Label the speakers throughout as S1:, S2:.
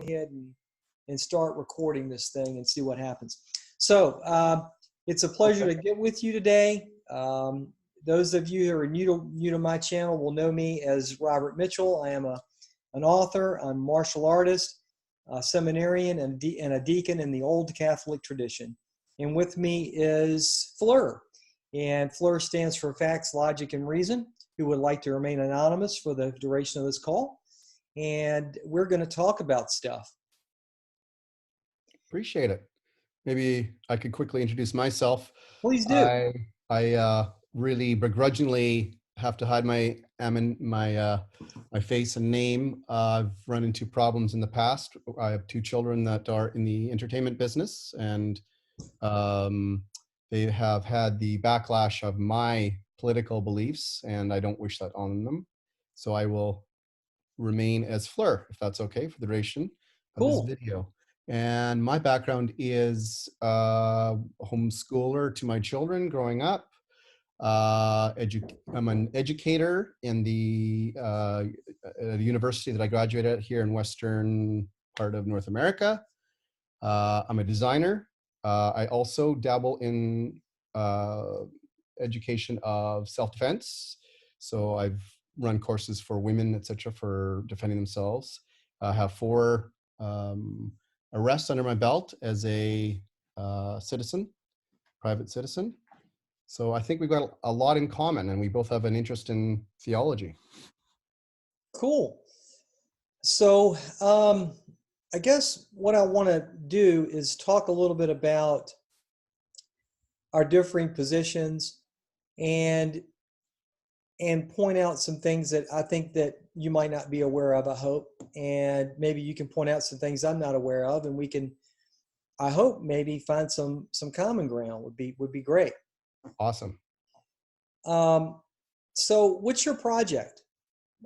S1: ahead and start recording this thing and see what happens. So it's a pleasure to get with you today. Those of you who are new to my channel will know me as Robert Mitchell. I am an author, I'm a martial artist, a seminarian, and a deacon in the old Catholic tradition. And with me is FLR. And FLR stands for Facts, Logic, and Reason, who would like to remain anonymous for the duration of this call. And we're going to talk about stuff.
S2: Appreciate it. Maybe I could quickly introduce myself.
S1: Please do.
S2: I really begrudgingly have to hide my face and name. I've run into problems in the past. I have two children that are in the entertainment business, and they have had the backlash of my political beliefs, and I don't wish that on them. So I will remain as FLR, if that's okay, for the duration of this video. And my background is homeschooler to my children growing up. I'm an educator in the university that I graduated at here in western part of North America. I'm a designer. I also dabble in education of self-defense. So I've run courses for women, etc., for defending themselves. I have 4 arrests under my belt as a citizen, private citizen. So I think we've got a lot in common, and we both have an interest in theology.
S1: Cool. So I guess what I want to do is talk a little bit about our differing positions and point out some things that I think that you might not be aware of, I hope. And maybe you can point out some things I'm not aware of, and we can, I hope, maybe find some common ground would be great.
S2: Awesome.
S1: So what's your project?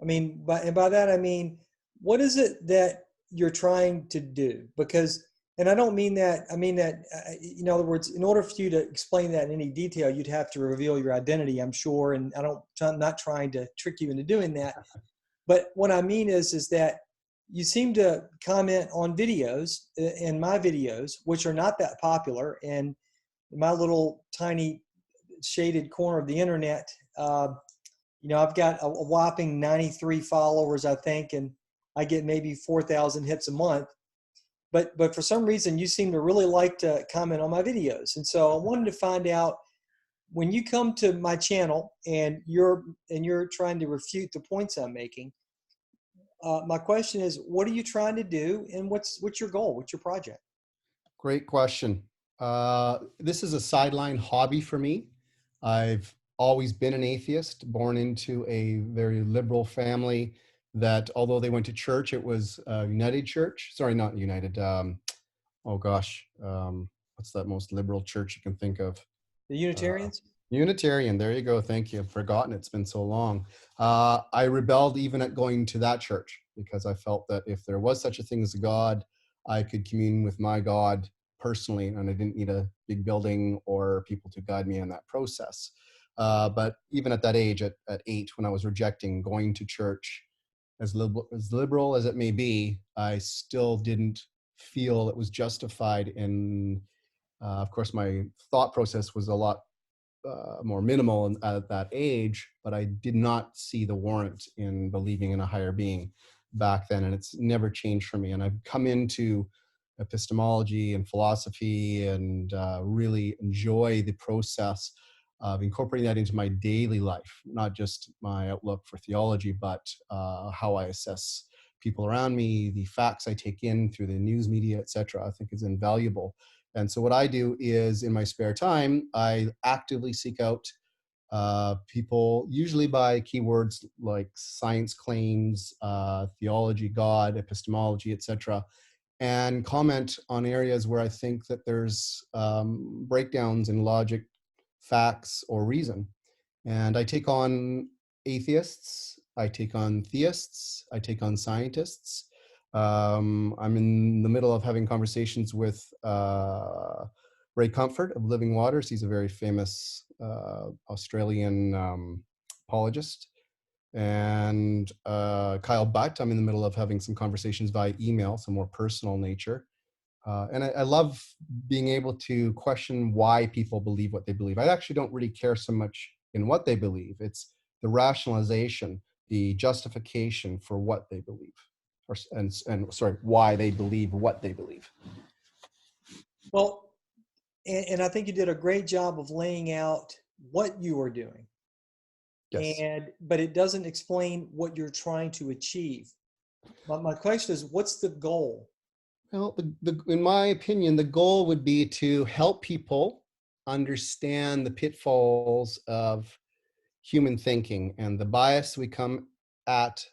S1: I mean, by that, I mean, what is it that you're trying to do? Because, and I don't mean that, I mean that, in other words, in order for you to explain that in any detail, you'd have to reveal your identity, I'm sure. And I'm not trying to trick you into doing that. But what I mean is that you seem to comment on videos, in my videos, which are not that popular. And my little tiny shaded corner of the internet, I've got a whopping 93 followers, I think, and I get maybe 4,000 hits a month. But for some reason, you seem to really like to comment on my videos. And so I wanted to find out, when you come to my channel and you're trying to refute the points I'm making, my question is, what are you trying to do, and what's your goal? What's your project?
S2: Great question. This is a sideline hobby for me. I've always been an atheist, born into a very liberal family that, although they went to church, it was United Church. Sorry, not United. Oh gosh, what's that most liberal church you can think of?
S1: The Unitarians?
S2: Unitarian, there you go. Thank you. I've forgotten, it's been so long. I rebelled even at going to that church, because I felt that if there was such a thing as a God, I could commune with my God personally, and I didn't need a big building or people to guide me in that process. But even at that age, at 8, when I was rejecting going to church, as liberal as it may be, I still didn't feel it was justified in, of course, my thought process was a lot more minimal at that age, but I did not see the warrant in believing in a higher being back then, and it's never changed for me. And I've come into epistemology and philosophy and really enjoy the process of incorporating that into my daily life, not just my outlook for theology, but how I assess people around me, the facts I take in through the news media, etc. I think is invaluable. And so what I do is, in my spare time, I actively seek out people, usually by keywords like science claims, theology, God, epistemology, etc., and comment on areas where I think that there's breakdowns in logic, facts, or reason. And I take on atheists, I take on theists, I take on scientists. I'm in the middle of having conversations with Ray Comfort of Living Waters. He's a very famous Australian apologist. And Kyle Butt, I'm in the middle of having some conversations via email, some more personal nature. And I love being able to question why people believe what they believe. I actually don't really care so much in what they believe. It's the rationalization, the justification for what they believe, and sorry, why they believe what they believe.
S1: Well, and I think you did a great job of laying out what you are doing,
S2: Yes.
S1: but it doesn't explain what you're trying to achieve. My question is, what's the goal?
S2: Well, in my opinion, the goal would be to help people understand the pitfalls of human thinking and the bias at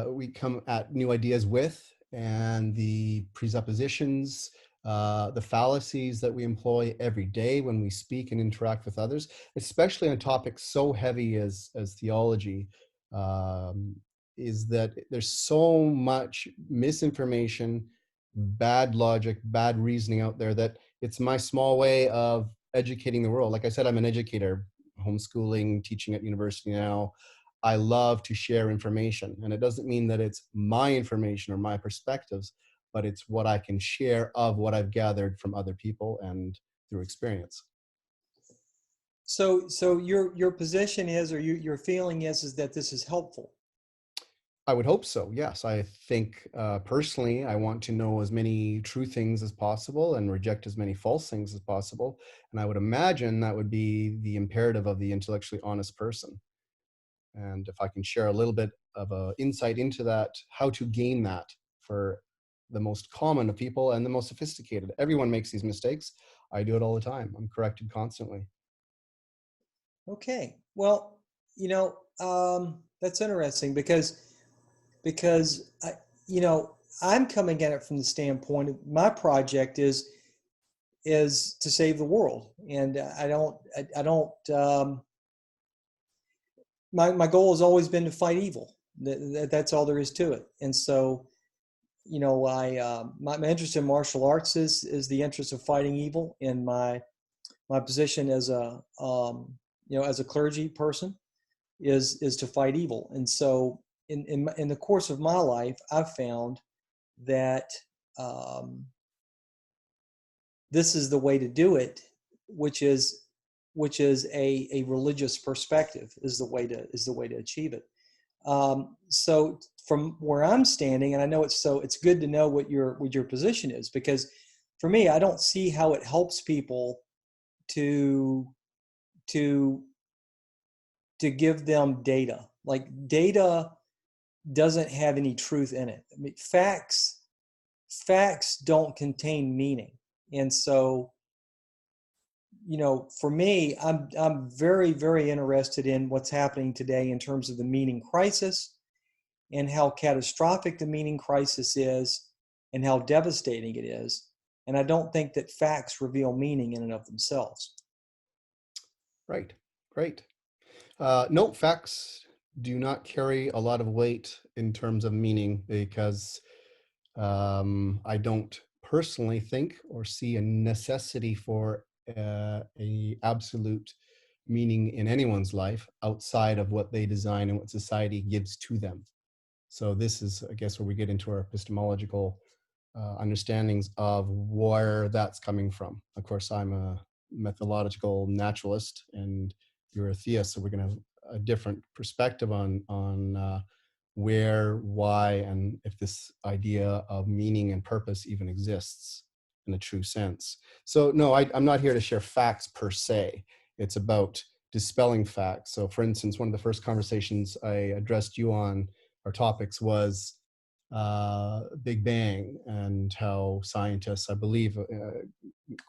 S2: we come at new ideas with, and the presuppositions, the fallacies that we employ every day when we speak and interact with others, especially on topics so heavy as theology, um, is that there's so much misinformation, bad logic, bad reasoning out there that it's my small way of educating the world. Like I said, I'm an educator, homeschooling, teaching at university now. I love to share information. And it doesn't mean that it's my information or my perspectives, but it's what I can share of what I've gathered from other people and through experience.
S1: So your position is, or your feeling is that this is helpful.
S2: I would hope so. Yes. I think personally, I want to know as many true things as possible and reject as many false things as possible. And I would imagine that would be the imperative of the intellectually honest person. And if I can share a little bit of a insight into that, how to gain that for the most common of people and the most sophisticated. Everyone makes these mistakes. I do it all the time. I'm corrected constantly.
S1: Okay. Well, that's interesting because I'm coming at it from the standpoint of my project is to save the world, and my goal has always been to fight evil. That's all there is to it. And so, my interest in martial arts is the interest of fighting evil, and my position as as a clergy person is to fight evil. And so in the course of my life, I've found that um, this is the way to do it, which is a religious perspective is the way to achieve it. So from where I'm standing, and I know it's good to know what your position is, because for me, I don't see how it helps people to to to give them data. Like, data doesn't have any truth in it. I mean, facts don't contain meaning. And so, for me, I'm very, very interested in what's happening today in terms of the meaning crisis, and how catastrophic the meaning crisis is, and how devastating it is. And I don't think that facts reveal meaning in and of themselves.
S2: Right. Great. No, facts do not carry a lot of weight in terms of meaning because I don't personally think or see a necessity for a absolute meaning in anyone's life outside of what they design and what society gives to them. So this is, I guess, where we get into our epistemological understandings of where that's coming from. Of course, I'm a methodological naturalist, and you're a theist, so we're going to have a different perspective on where, why, and if this idea of meaning and purpose even exists in a true sense. So no, I'm not here to share facts per se. It's about dispelling facts. So for instance, one of the first conversations I addressed you on, our topics, was Big Bang, and how scientists, I believe,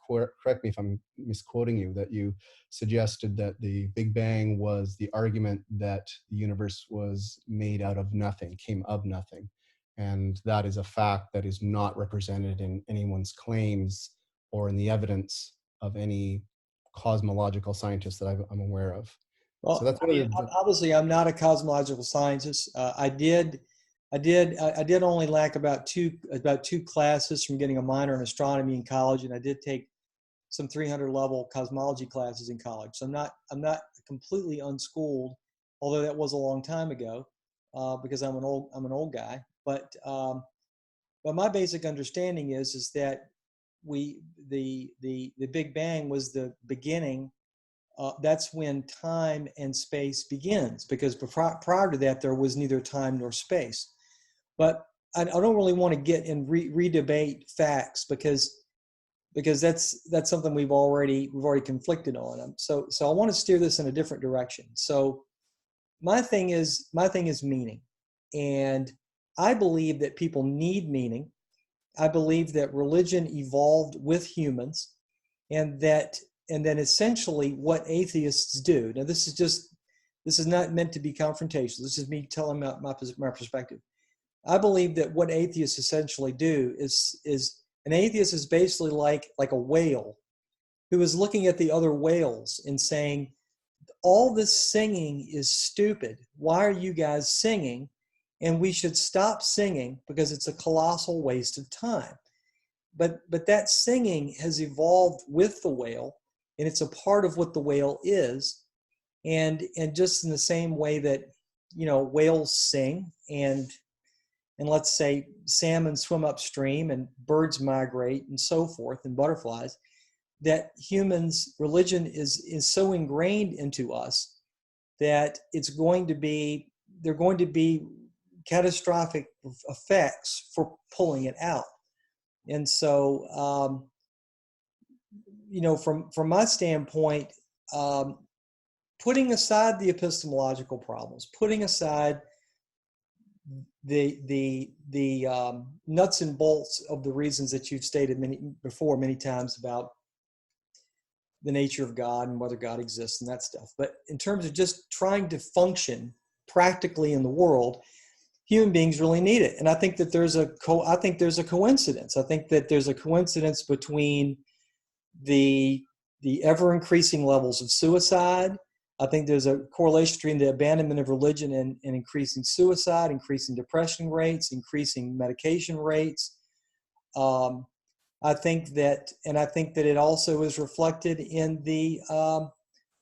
S2: correct me if I'm misquoting you, that you suggested that the Big Bang was the argument that the universe was made out of nothing, came of nothing. And that is a fact that is not represented in anyone's claims or in the evidence of any cosmological scientist that I'm aware of. So
S1: Well,
S2: that's
S1: I
S2: one
S1: mean,
S2: of the,
S1: obviously, I'm not a cosmological scientist. I did only lack about two classes from getting a minor in astronomy in college, and I did take some 300 level cosmology classes in college. So I'm not completely unschooled. although that was a long time ago, because I'm an old guy. But my basic understanding is that the Big Bang was the beginning. That's when time and space begins, because prior to that there was neither time nor space. But I don't really want to get and re-debate facts, because that's something we've already conflicted on. So I want to steer this in a different direction. So my thing is meaning, and I believe that people need meaning. I believe that religion evolved with humans, and then essentially what atheists do. Now this is not meant to be confrontational. This is me telling my perspective. I believe that what atheists essentially do is an atheist is basically like a whale who is looking at the other whales and saying, all this singing is stupid. Why are you guys singing? And we should stop singing because it's a colossal waste of time. But that singing has evolved with the whale, and it's a part of what the whale is. And just in the same way that, whales sing, and let's say salmon swim upstream and birds migrate and so forth, and butterflies, that humans, religion is so ingrained into us that there are going to be catastrophic effects for pulling it out. And so, from my standpoint, putting aside the epistemological problems, putting aside the nuts and bolts of the reasons that you've stated many times about the nature of God and whether God exists and that stuff. But in terms of just trying to function practically in the world, human beings really need it. And I think that there's a coincidence. I think that there's a coincidence between the ever increasing levels of suicide. I think there's a correlation between the abandonment of religion and increasing suicide, increasing depression rates, increasing medication rates. I think that it also is reflected in the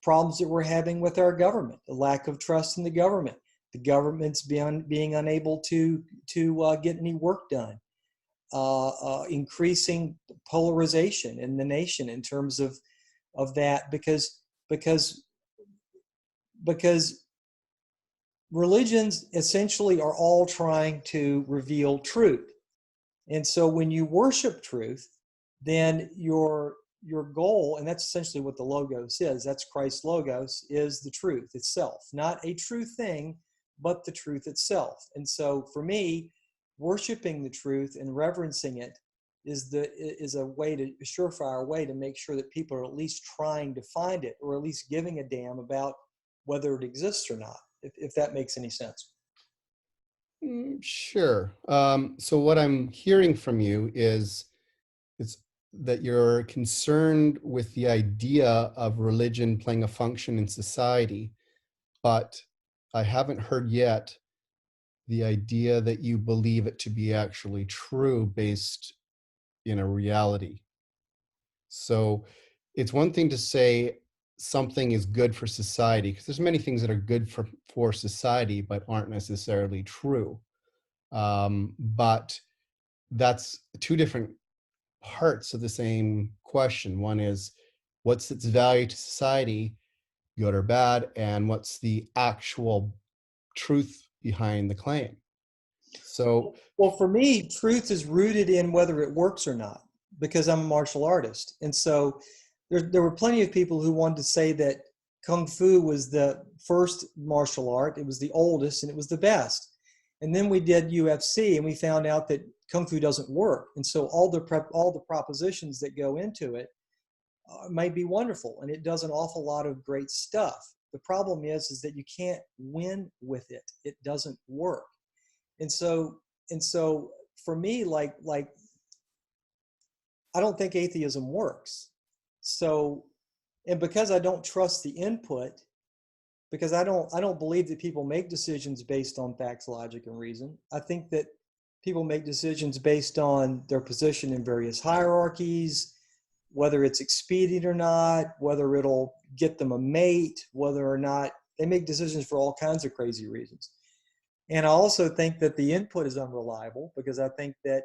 S1: problems that we're having with our government, the lack of trust in the government, the government's being unable to get any work done, increasing polarization in the nation in terms of that, because religions essentially are all trying to reveal truth. And so when you worship truth, then your goal, and that's essentially what the Logos is, that's Christ's Logos, is the truth itself. Not a true thing, but the truth itself. And so for me, worshiping the truth and reverencing it is a surefire way to make sure that people are at least trying to find it, or at least giving a damn about whether it exists or not, if that makes any sense.
S2: Sure. So what I'm hearing from you is that you're concerned with the idea of religion playing a function in society, but I haven't heard yet the idea that you believe it to be actually true based in a reality. So it's one thing to say something is good for society, because there's many things that are good for society but aren't necessarily true. But that's two different parts of the same question. One is, what's its value to society, good or bad, and what's the actual truth behind the claim? So,
S1: well, for me, truth is rooted in whether it works or not, because I'm a martial artist. And so there were plenty of people who wanted to say that Kung Fu was the first martial art, it was the oldest, and it was the best. And then we did UFC, and we found out that Kung Fu doesn't work. And so all the propositions that go into it might be wonderful, and it does an awful lot of great stuff. The problem is that you can't win with it. It doesn't work. And so for me, like I don't think atheism works. So, and because I don't trust the input, because I don't believe that people make decisions based on facts, logic, and reason. I think that people make decisions based on their position in various hierarchies, whether it's expedient or not, whether it'll get them a mate, whether or not they make decisions for all kinds of crazy reasons. And I also think that the input is unreliable, because I think that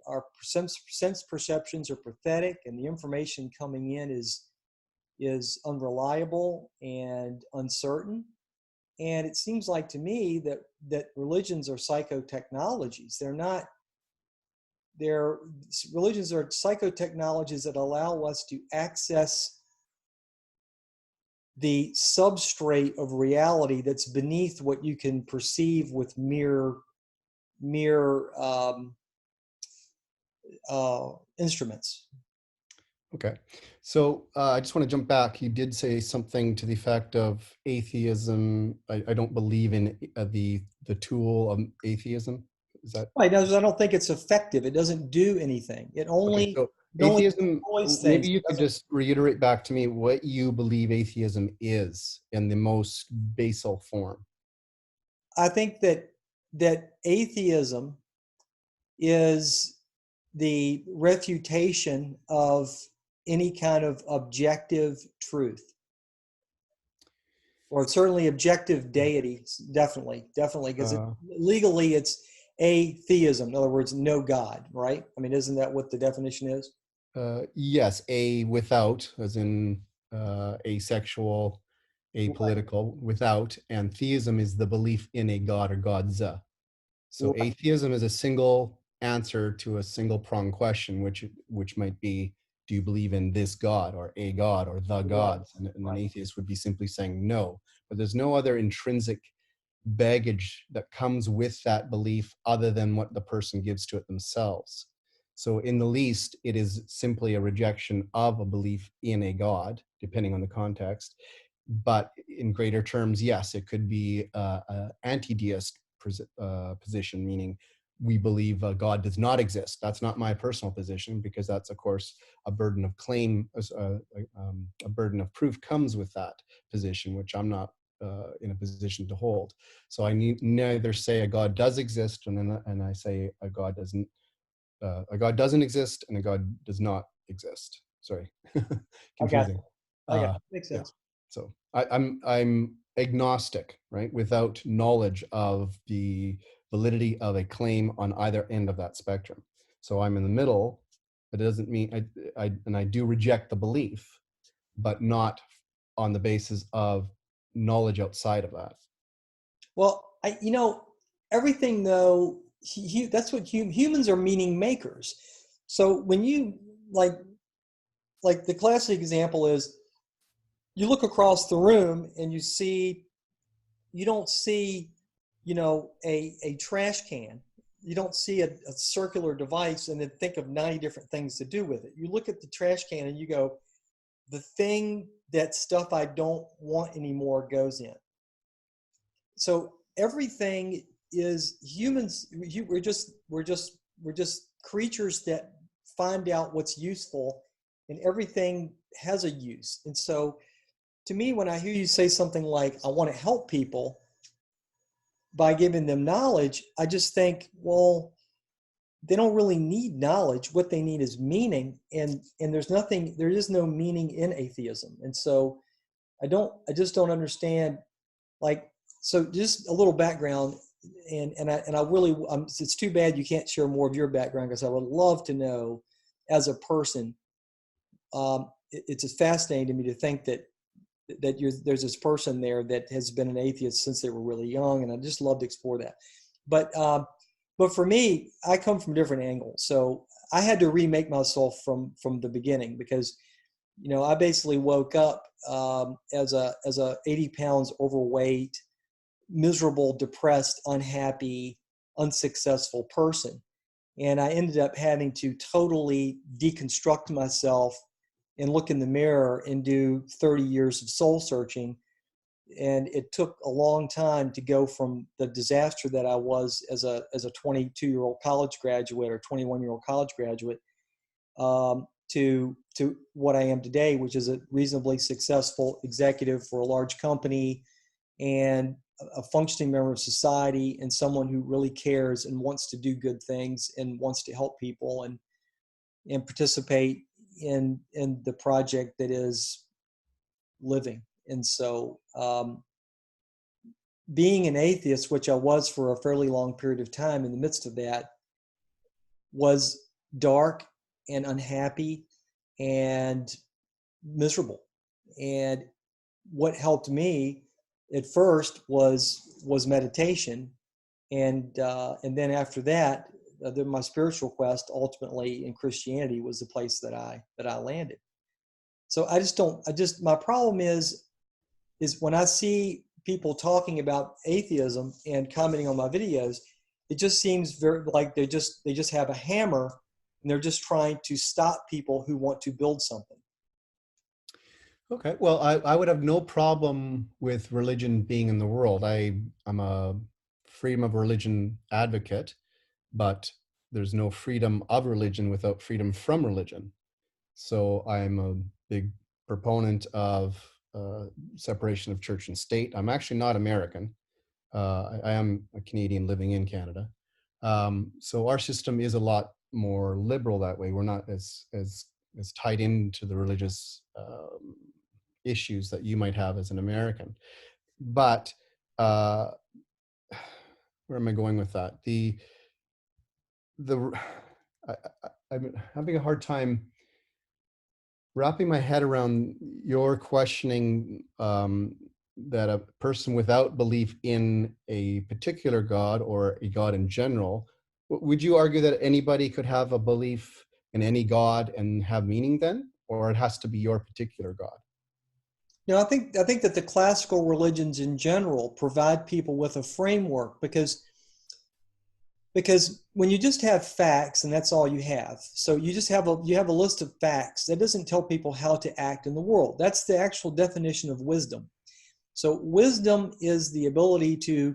S1: our sense perceptions are pathetic, and the information coming in is unreliable and uncertain. And it seems like to me that religions are psychotechnologies. They're religions are psychotechnologies that allow us to access the substrate of reality that's beneath what you can perceive with mere instruments.
S2: Okay. So I just want to jump back. You did say something to the effect of atheism. I don't believe in the tool of atheism. Is that
S1: Right. Now, I don't think it's effective. It doesn't do anything.
S2: okay? So
S1: It only
S2: atheism,
S1: destroys
S2: maybe
S1: things.
S2: you
S1: It
S2: could
S1: doesn't.
S2: just reiterate back to me what you believe atheism is in the most basal form.
S1: I think that atheism is the refutation of any kind of objective truth, or certainly objective deity. Definitely, because
S2: Uh,
S1: legally it's atheism. In other words, no God. Right? I mean, isn't that what the definition is?
S2: yes, a without, as in asexual,
S1: Right.
S2: apolitical, without, and theism is the belief in a god or gods. So
S1: Right.
S2: atheism is a single answer to a single prong question, which might be, do you believe in this God or a God or the
S1: Right.
S2: gods? And an
S1: Right.
S2: atheist would be simply saying no. But there's no other intrinsic baggage that comes with that belief other than what the person gives to it themselves. So in the least, it is simply a rejection of a belief in a God, depending on the context. But in greater terms, yes, it could be an anti-deist position, meaning we believe God does not exist. That's not my personal position, because that's, of course, a burden of claim, a burden of proof comes with that position, which I'm not in a position to hold. So I need neither say a God does exist, and I say a God doesn't exist, and a God does not exist. Sorry,
S1: I got
S2: confusing.
S1: you. I got
S2: Uh,
S1: you. Makes
S2: yeah.
S1: sense.
S2: So I'm agnostic, right? Without knowledge of the validity of a claim on either end of that spectrum. So I'm in the middle. But it doesn't mean I do reject the belief, but not on the basis of knowledge outside of that.
S1: Well, everything though, that's what humans are, meaning makers. So when you like, the classic example is, you look across the room and you don't see, a trash can. You don't see a circular device and then think of 90 different things to do with it. You look at the trash can and you go, the thing, that stuff I don't want anymore, goes in. So everything is humans. We're just creatures that find out what's useful, and everything has a use. And so, to me, when I hear you say something like, I want to help people by giving them knowledge, I just think, well, they don't really need knowledge. What they need is meaning. And there is no meaning in atheism. And so I just don't understand. Like, so just a little background, and I really, it's too bad you can't share more of your background, because I would love to know, as a person. It's just fascinating to me to think that there's this person there that has been an atheist since they were really young, and I just love to explore that. But for me, I come from different angles, so I had to remake myself from the beginning, because I basically woke up as a 80 pounds overweight, miserable, depressed, unhappy, unsuccessful person. And I ended up having to totally deconstruct myself and look in the mirror and do 30 years of soul searching. And it took a long time to go from the disaster that I was as a 22-year-old college graduate, or 21-year-old college graduate, to what I am today, which is a reasonably successful executive for a large company, and a functioning member of society, and someone who really cares and wants to do good things and wants to help people, and participate in the project that is living. And so being an atheist, which I was for a fairly long period of time, in the midst of that was dark and unhappy and miserable. And what helped me at first was meditation, and then after that, then my spiritual quest ultimately in Christianity was the place that I landed. So my problem is when I see people talking about atheism and commenting on my videos, it just seems very like they just have a hammer and they're just trying to stop people who want to build something.
S2: Okay, well, I would have no problem with religion being in the world. I'm a freedom of religion advocate, but there's no freedom of religion without freedom from religion. So I'm a big proponent of separation of church and state. I'm actually not American. I am a Canadian living in Canada. So our system is a lot more liberal that way. We're not as tied into the religious issues that you might have as an American. But uh, where am I going with that? The I, I'm having a hard time wrapping my head around your questioning that a person without belief in a particular God or a God in general, would you argue that anybody could have a belief in any God and have meaning then, or it has to be your particular God?
S1: I think that the classical religions in general provide people with a framework because when you just have facts and that's all you have, so you have a list of facts that doesn't tell people how to act in the world. That's the actual definition of wisdom. So wisdom is the ability to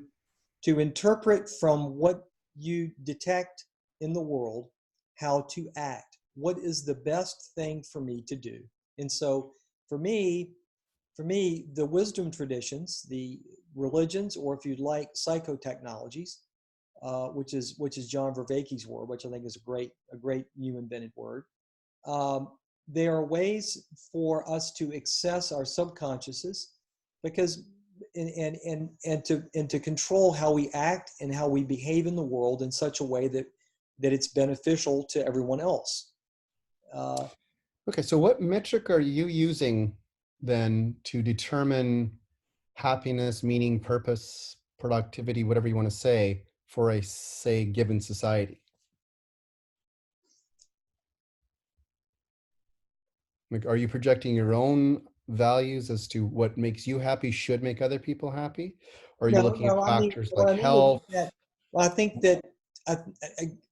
S1: interpret from what you detect in the world how to act. What is the best thing for me to do? And so for me, the wisdom traditions, the religions, or if you'd like, psychotechnologies, which is John Vervaeke's word, which I think is a great new invented word. Um, they are ways for us to access our subconsciouses, because and to control how we act and how we behave in the world in such a way that it's beneficial to everyone else. Uh,
S2: Okay, so what metric are you using then to determine happiness, meaning, purpose, productivity, whatever you want to say, for a, say, given society? Like, are you projecting your own values as to what makes you happy should make other people happy? Or are you
S1: no,
S2: looking at
S1: no, I mean,
S2: factors
S1: what
S2: like
S1: I mean is
S2: health?
S1: that well, I think that a,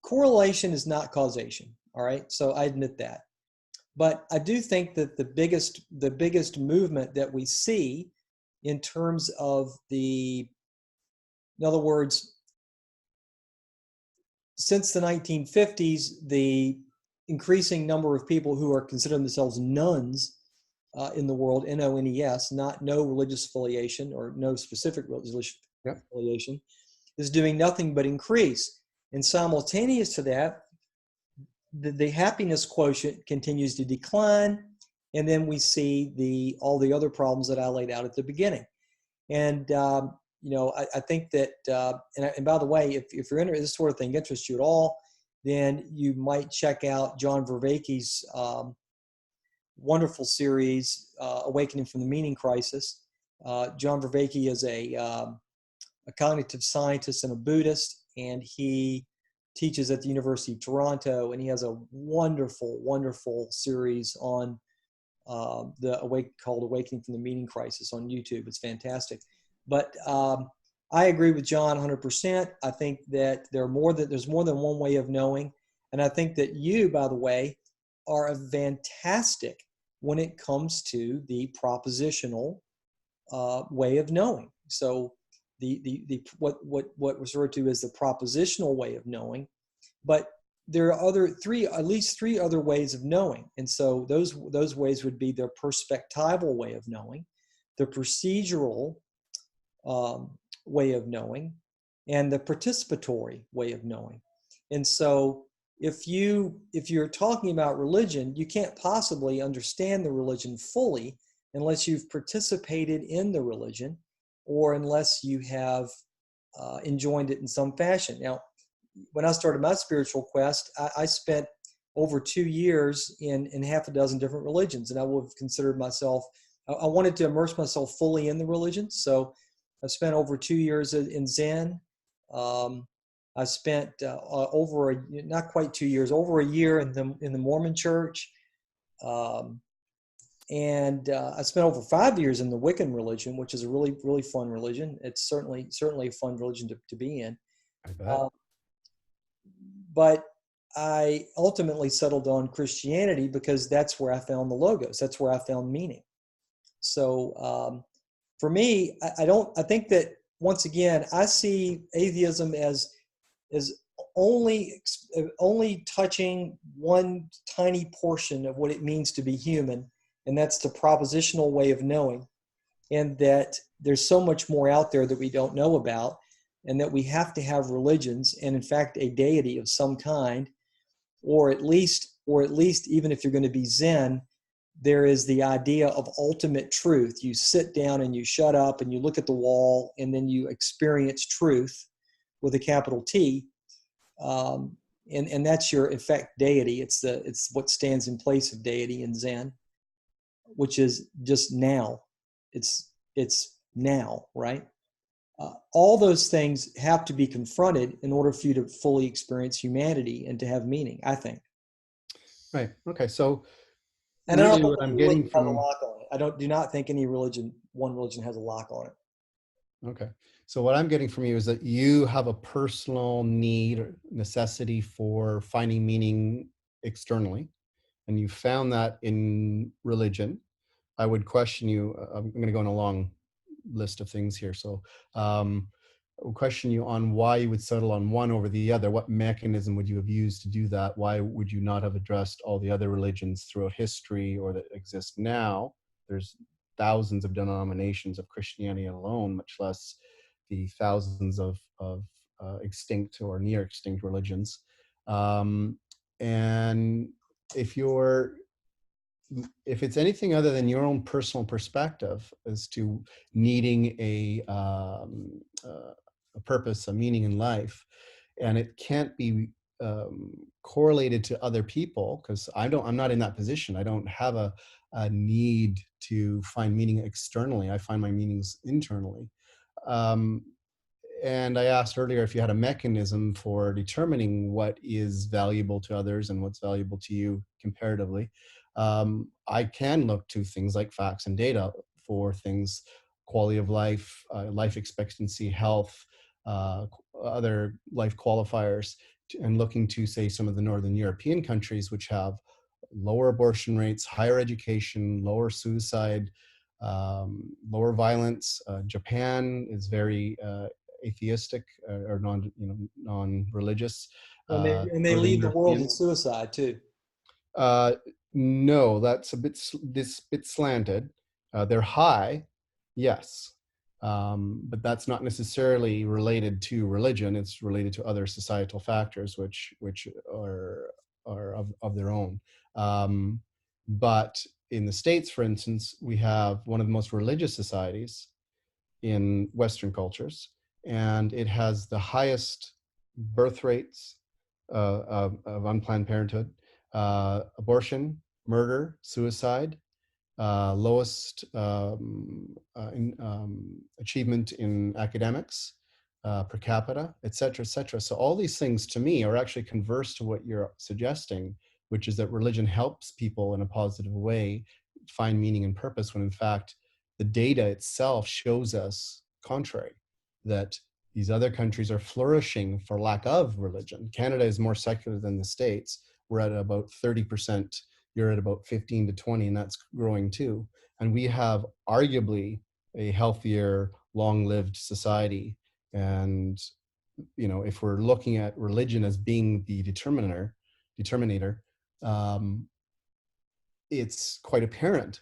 S1: correlation is not causation. All right, so I admit that. But I do think that the biggest movement that we see in terms of in other words, since the 1950s, the increasing number of people who are considering themselves nuns in the world, NONES, not no religious affiliation or no specific religious
S2: Yep.
S1: affiliation, is doing nothing but increase. And simultaneous to that, the happiness quotient continues to decline, and then we see all the other problems that I laid out at the beginning. And I think that, and by the way, if you're into this sort of thing interests you at all, then you might check out John Vervaeke's wonderful series, Awakening from the Meaning Crisis. John Vervaeke is a cognitive scientist and a Buddhist, and he teaches at the University of Toronto, and he has a wonderful, wonderful series on called Awakening from the Meaning Crisis on YouTube. It's fantastic. But I agree with John 100%. I think that there's more than one way of knowing. And I think that you, by the way, are a fantastic when it comes to the propositional way of knowing. So what was referred to as the propositional way of knowing, but there are at least three other ways of knowing. And so those ways would be the perspectival way of knowing, the procedural way of knowing, and the participatory way of knowing. And so if you're talking about religion, you can't possibly understand the religion fully unless you've participated in the religion or unless you have enjoined it in some fashion. Now, when I started my spiritual quest, I spent over 2 years in half a dozen different religions, and I would have considered myself, I wanted to immerse myself fully in the religion. So I spent over 2 years in Zen. I spent not quite 2 years, over a year in the Mormon Church. Um, and I spent over 5 years in the Wiccan religion, which is a really, really fun religion. It's certainly a fun religion to be in.
S2: I bet.
S1: Uh, but I ultimately settled on Christianity because that's where I found the logos. That's where I found meaning. So for me, I think that once again, I see atheism as only touching one tiny portion of what it means to be human, and that's the propositional way of knowing, and that there's so much more out there that we don't know about, and that we have to have religions and in fact a deity of some kind, or at least even if you're going to be Zen, there is the idea of ultimate truth. You sit down and you shut up and you look at the wall and then you experience truth with a capital T. And that's your effect deity. It's what stands in place of deity in Zen, which is just now. It's now, right? All those things have to be confronted in order for you to fully experience humanity and to have meaning, I think.
S2: Right. Okay. So
S1: And I don't
S2: really
S1: think
S2: what I'm
S1: any religion
S2: getting
S1: has a
S2: from,
S1: lock on it. Do not think one religion has a lock on it.
S2: okay. So what I'm getting from you is that you have a personal need or necessity for finding meaning externally, and you found that in religion. I would question you. I'm going to go on a long list of things here. So I would question you on why you would settle on one over the other. What mechanism would you have used to do that? Why would you not have addressed all the other religions throughout history or that exist now? There's thousands of denominations of Christianity alone, much less the thousands of extinct or near extinct religions. And if you're if it's anything other than your own personal perspective as to needing a purpose, a meaning in life, and it can't be correlated to other people, because I'm not in that position. I don't have a need to find meaning externally. I find my meanings internally. Um, and I asked earlier if you had a mechanism for determining what is valuable to others and what's valuable to you comparatively. I can look to things like facts and data for things, quality of life, life expectancy, health, other life qualifiers, and looking to, say, some of the Northern European countries, which have lower abortion rates, higher education, lower suicide, lower violence. Japan is very atheistic or non-religious.
S1: And they
S2: Northern
S1: lead the world in
S2: European.
S1: suicide too.
S2: Uh, no, that's this bit slanted. They're high, yes, but that's not necessarily related to religion. It's related to other societal factors, which are of their own. Um, but in the States, for instance, we have one of the most religious societies in Western cultures, and it has the highest birth rates of unplanned parenthood, abortion, murder, suicide, lowest achievement in academics per capita, et cetera, et cetera. So all these things to me are actually converse to what you're suggesting, which is that religion helps people in a positive way find meaning and purpose, when in fact the data itself shows us contrary, that these other countries are flourishing for lack of religion. Canada is more secular than the States. We're at about 30%. You're at about 15 to 20, and that's growing too. And we have arguably a healthier, long-lived society. And if we're looking at religion as being the determinator, it's quite apparent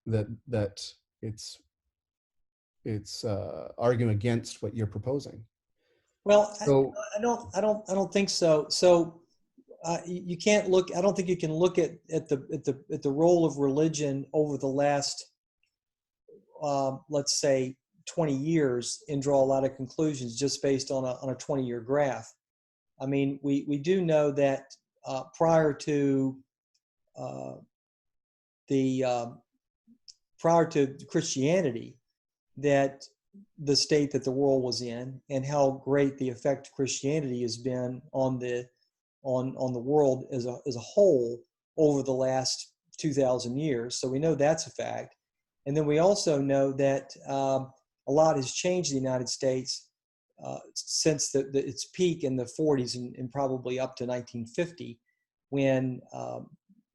S2: that it's arguing against what you're proposing.
S1: Well,
S2: So
S1: I don't think so. So you can't look. I don't think you can look at the role of religion over the last let's say, 20 years and draw a lot of conclusions just based on a 20-year graph. I mean, we do know that prior to uh, the prior to Christianity, that the state that the world was in and how great the effect Christianity has been on the world as a whole over the last 2,000 years. So we know that's a fact. And then we also know that a lot has changed in the United States since its peak in the 40s and probably up to 1950, when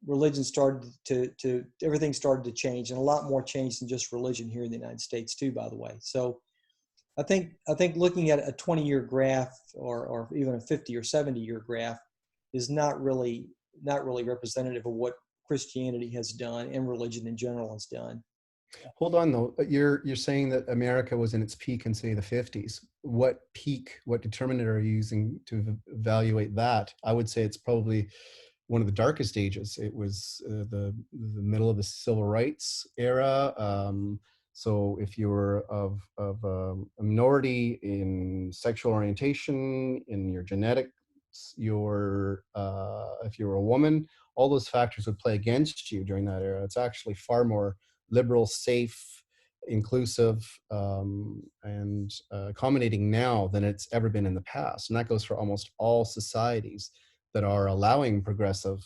S1: religion started to everything started to change, and a lot more change than just religion here in the United States too, by the way. So I think looking at a 20-year graph or even a 50 or 70-year graph is not really representative of what Christianity has done and religion in general has done.
S2: Hold on though. You're saying that America was in its peak in, say, the 50s. What peak, what determinant are you using to evaluate that? I would say it's probably one of the darkest ages. It was the middle of the civil rights era. So if you were of a minority in sexual orientation, in your genetics, your if you were a woman, all those factors would play against you during that era. It's actually far more liberal, safe, inclusive, and accommodating now than it's ever been in the past. And that goes for almost all societies that are allowing progressive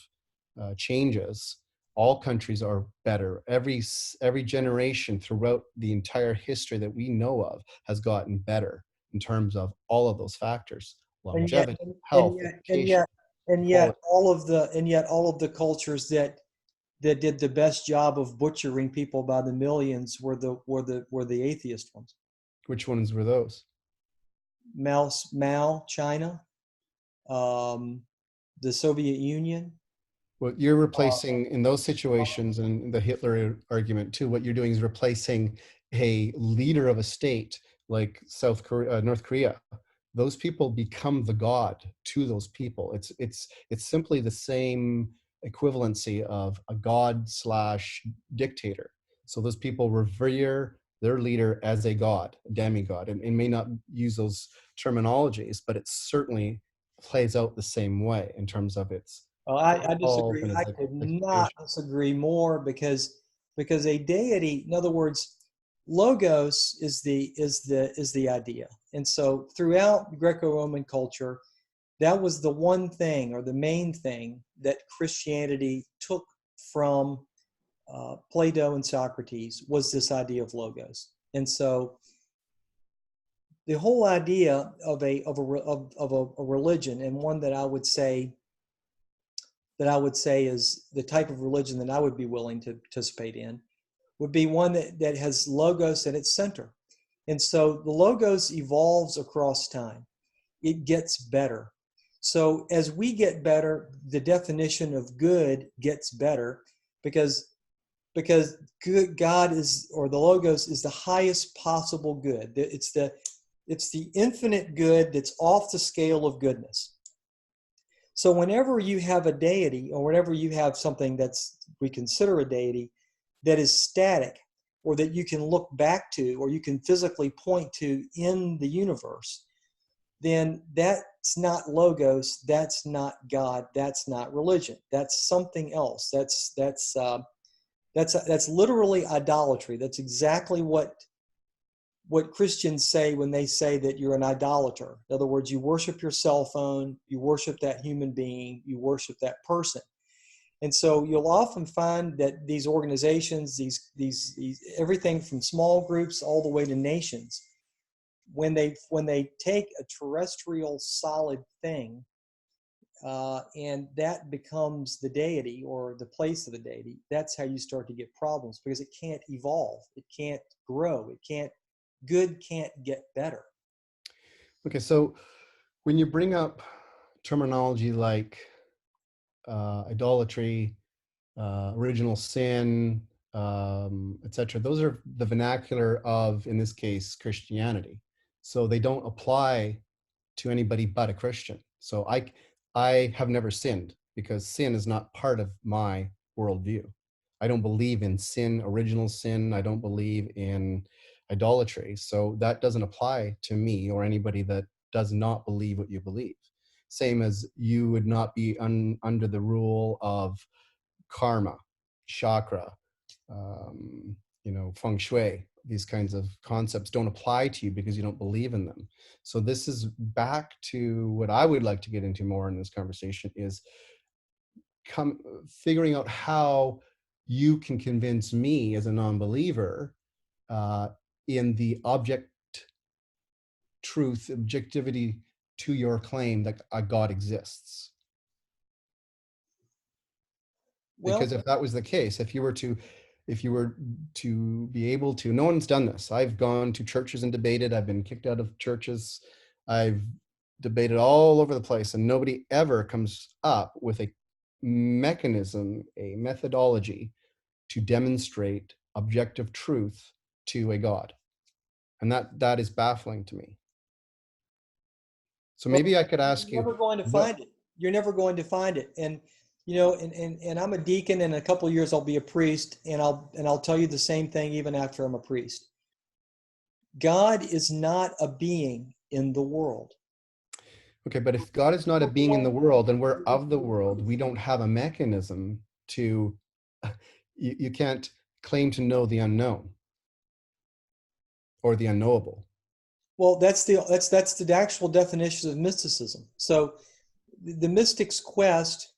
S2: changes. All countries are better. Every generation throughout the entire history that we know of has gotten better in terms of all of those factors:
S1: And yet,
S2: longevity,
S1: and
S2: health,
S1: yet, and
S2: education,
S1: yet, and yet,
S2: equality.
S1: all of the cultures that did the best job of butchering people by the millions were the atheist ones.
S2: Which ones were those?
S1: Mao, China, um, the Soviet Union.
S2: Well, you're
S1: Uh,
S2: replacing in those situations, and the Hitler argument too, what you're doing is replacing a leader of a state like South Korea, North Korea. Those people become the god to those people. It's simply the same equivalency of a god slash dictator. So those people revere their leader as a god, a demigod, and may not use those terminologies, but it certainly plays out the same way in terms of its
S1: I
S2: protocols
S1: disagree.
S2: and
S1: I
S2: its
S1: could not
S2: expectations.
S1: disagree more because a deity, in other words, logos is the idea. And so throughout Greco-Roman culture, that was the one thing or the main thing that Christianity took from Plato and Socrates was this idea of logos. And so the whole idea of a religion, and one that I would say is the type of religion that I would be willing to participate in, would be one that has logos at its center. And so the logos evolves across time. It gets better. So as we get better, the definition of good gets better because good, God is, or the logos is the highest possible good. It's the infinite good that's off the scale of goodness. So whenever you have a deity, or whenever you have something that's we consider a deity that is static, or that you can look back to, or you can physically point to in the universe, then that's not logos, that's not God, that's not religion, that's something else. That's literally idolatry. That's exactly what Christians say when they say that you're an idolater. In other words, you worship your cell phone, you worship that human being, you worship that person. And so you'll often find that these organizations, these everything from small groups all the way to nations, when they take a terrestrial solid thing and that becomes the deity or the place of the deity, that's how you start to get problems, because it can't evolve, it can't grow, good can't get better.
S2: Okay, so when you bring up terminology like idolatry, original sin, etc., those are the vernacular of, in this case, Christianity. So they don't apply to anybody but a Christian. So I have never sinned because sin is not part of my worldview. I don't believe in sin, original sin. I don't believe in idolatry. So that doesn't apply to me or anybody that does not believe what you believe. Same as you would not be under the rule of karma, chakra, um, feng shui. These kinds of concepts don't apply to you because you don't believe in them. So this is back to what I would like to get into more in this conversation is figuring out how you can convince me as a non-believer uh, in the objectivity to your claim that a God exists.
S1: Well,
S2: Because if that was the case, if you were to be able to, no one's done this. I've gone to churches and debated. I've been kicked out of churches. I've debated all over the place, and nobody ever comes up with a mechanism, a methodology to demonstrate objective truth to a God. And that is baffling to me. So
S1: well,
S2: maybe I could ask
S1: you're
S2: you,
S1: never going to
S2: what,
S1: find it. You're never going to find it. And and I'm a deacon, and in a couple of years I'll be a priest, and I'll tell you the same thing even after I'm a priest. God is not a being in the world.
S2: okay, but if God is not a being in the world and we're of the world, we don't have a mechanism to, you can't claim to know the unknown or the unknowable.
S1: Well, that's the actual definition of mysticism. So the mystic's quest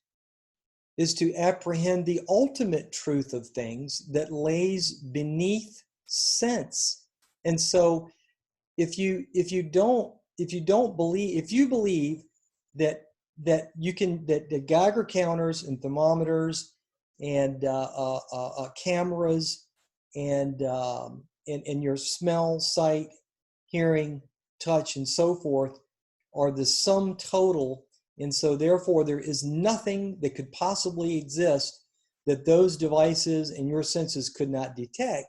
S1: is to apprehend the ultimate truth of things that lays beneath sense. And so if you believe that the Geiger counters and thermometers and cameras and your smell, sight, hearing, touch, and so forth are the sum total, and so therefore there is nothing that could possibly exist that those devices and your senses could not detect,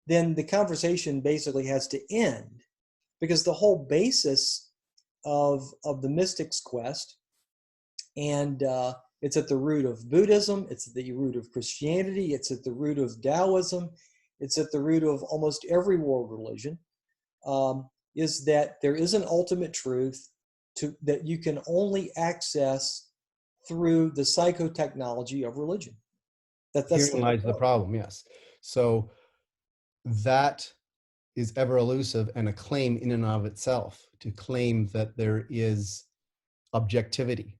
S1: then the conversation basically has to end, because the whole basis of the mystic's quest, and it's at the root of Buddhism, it's at the root of Christianity, it's at the root of Taoism, it's at the root of almost every world religion, is that there is an ultimate truth that you can only access through the psychotechnology of religion. That's the
S2: Herein
S1: whole
S2: lies the
S1: point.
S2: problem, yes. So that is ever elusive and a claim in and of itself. To claim that there is objectivity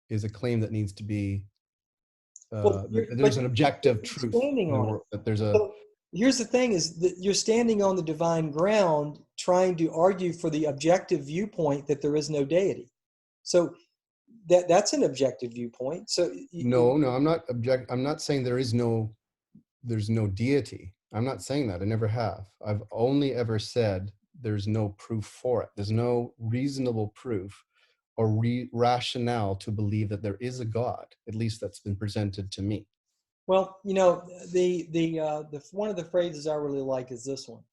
S2: is a claim that needs to be,
S1: Well,
S2: that there's an objective
S1: you're
S2: truth
S1: standing
S2: in the
S1: on it.
S2: world, that there's a,
S1: So here's the thing: is that you're standing on the divine ground, trying to argue for the objective viewpoint that there is no deity. So that's an objective viewpoint. So
S2: no, I'm not saying there's no deity. I'm not saying that. I never have. I've only ever said there's no proof for it. There's no reasonable proof or rationale to believe that there is a God, at least that's been presented to me.
S1: well, the one of the phrases I really like is this one: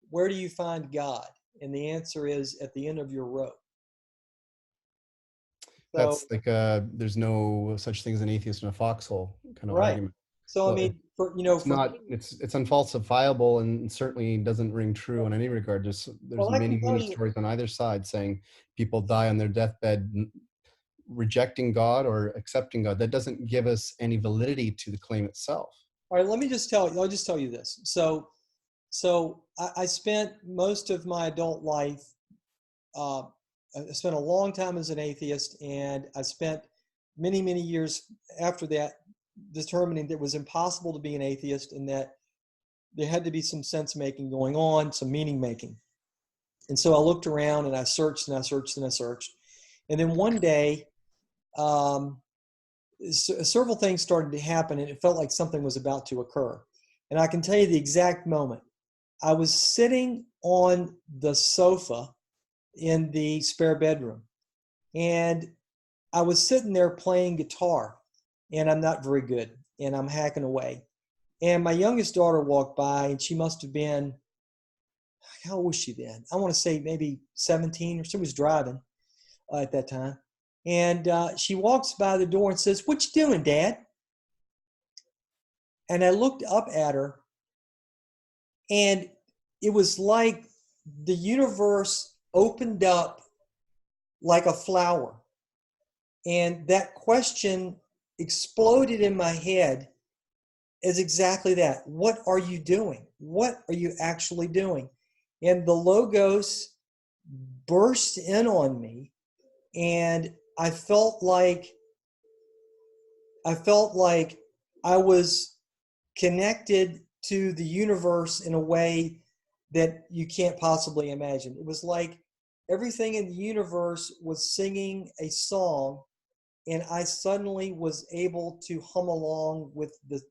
S1: "Where do you find God?" And the answer is at the end of your rope. So
S2: That's like there's no such thing as an atheist in a foxhole kind of
S1: right.
S2: argument.
S1: So I
S2: Well,
S1: mean,
S2: it's
S1: for
S2: not,
S1: me,
S2: it's unfalsifiable and certainly doesn't ring true in any regard. There's
S1: well, I
S2: many,
S1: can tell
S2: many
S1: you.
S2: stories on either side saying people die on their deathbed rejecting God or accepting God. That doesn't give us any validity to the claim itself.
S1: All right, let me just tell you. I'll just tell you this. So I spent most of my adult life. Uh, I spent a long time as an atheist, and I spent many, many years after that determining that it was impossible to be an atheist, and that there had to be some sense making going on, some meaning making. And so I looked around and I searched and I searched and I searched. And then one day, um, several things started to happen, and it felt like something was about to occur. And I can tell you the exact moment. I was sitting on the sofa in the spare bedroom, and I was sitting there playing guitar, and I'm not very good, and I'm hacking away. And my youngest daughter walked by, and she must have been, how old was she then? I want to say maybe 17, or she was driving at that time. And she walks by the door and says, "What you doing, Dad?" And I looked up at her, and it was like the universe opened up like a flower. And that question exploded in my head as exactly that. What are you doing? What are you actually doing? And the Logos burst in on me, and I felt like I was connected to the universe in a way that you can't possibly imagine. It was like everything in the universe was singing a song, and I suddenly was able to hum along with the